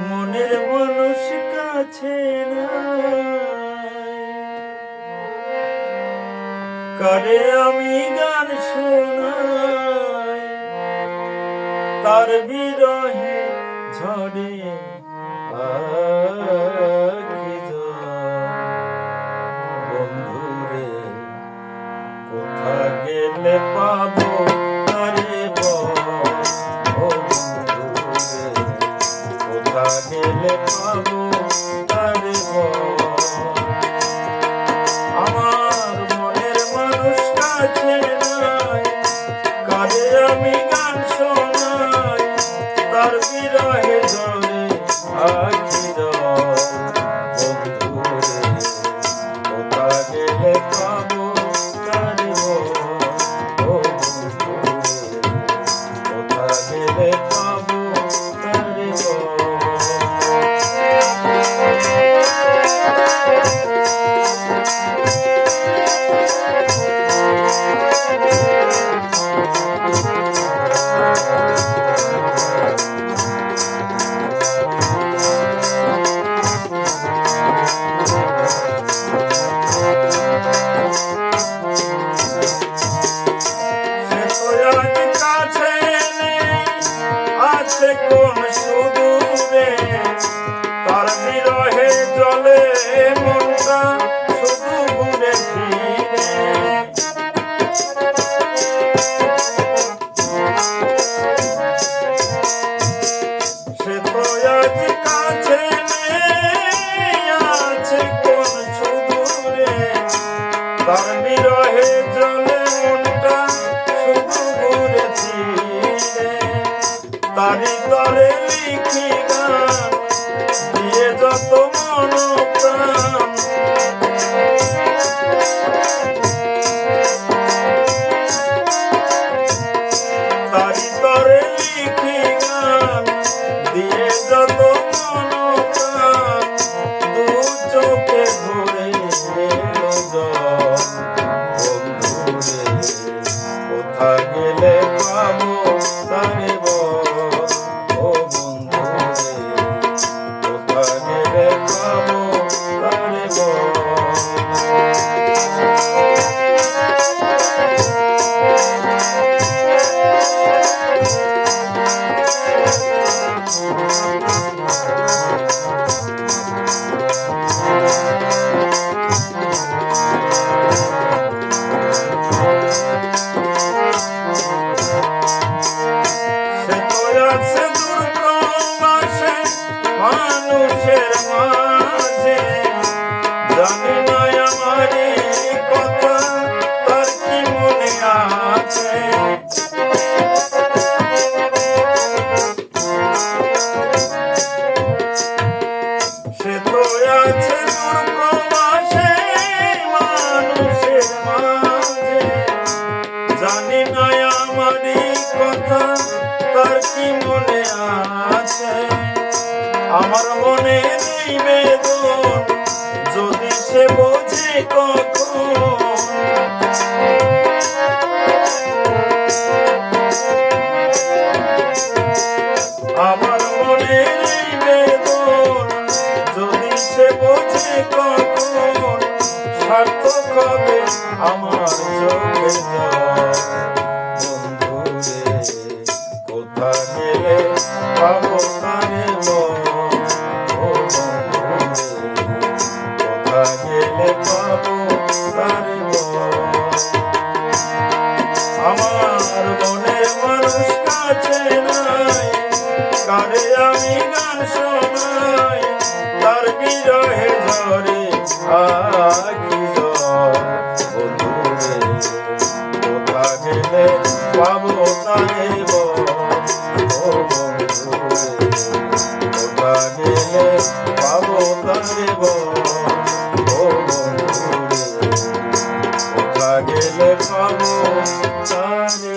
মনের মানুষ কাছে কারে আমি গান শোনাই, তার বিরহে ঝরে বন্ধুরে কোথা গেলে পাবো তারে বন্ধুরে কোথা গেলে পাবো তারে আমার মনের মানুষ কাছে নাই, কারে আমি গান শোনাই, তার বিরহে ঝরে আখি বন্ধুরে কোথা গেলে পাবো তারে বন্ধুরে কোথা গেলে পাবো তারে কোন সুদূরে তার বিরহে জলে মনটা শুধু ঘুরে ফিরে, সে তো আজ কাছে নেই, আছে কোন সুদূরে তার বিরহে জলে মনটা শুধু ঘুরে ফিরে। তারি তরে লিখি গান দিয়ে যত মন প্রাণ, তারি তরে লিখি গান দিয়ে যত মন প্রাণ, দু চোখে ঘুরে বন্ধুরে কোথা গেলে পাবো তারে মানুষের মাঝে জানি না আমারে কথা তার কি মনে আছে, সে তো আছে দূর প্রবাসে মানুষের মাঝে, জানি না আমারে কথা তার কি মনে আছে। আমার মনে নেই বেদন যদি সে বোঝে কখন, আমার মনে নেই বেদন যদি সে বোঝে কখন, সার্থক হবে আমার চোখে বন্ধুরে কোথা গেলে পাবো তারে গেলে পাবো তারে আমার মনের মানুষ কাছে নাই, কারে আমি গান শোনাই, তার বিরহে ঝরে আখি বন্ধুরে কোথা গেলে পাবো তারে বন্ধুরে কোথা গেলে পাবো তারে গেলে পাবো তারে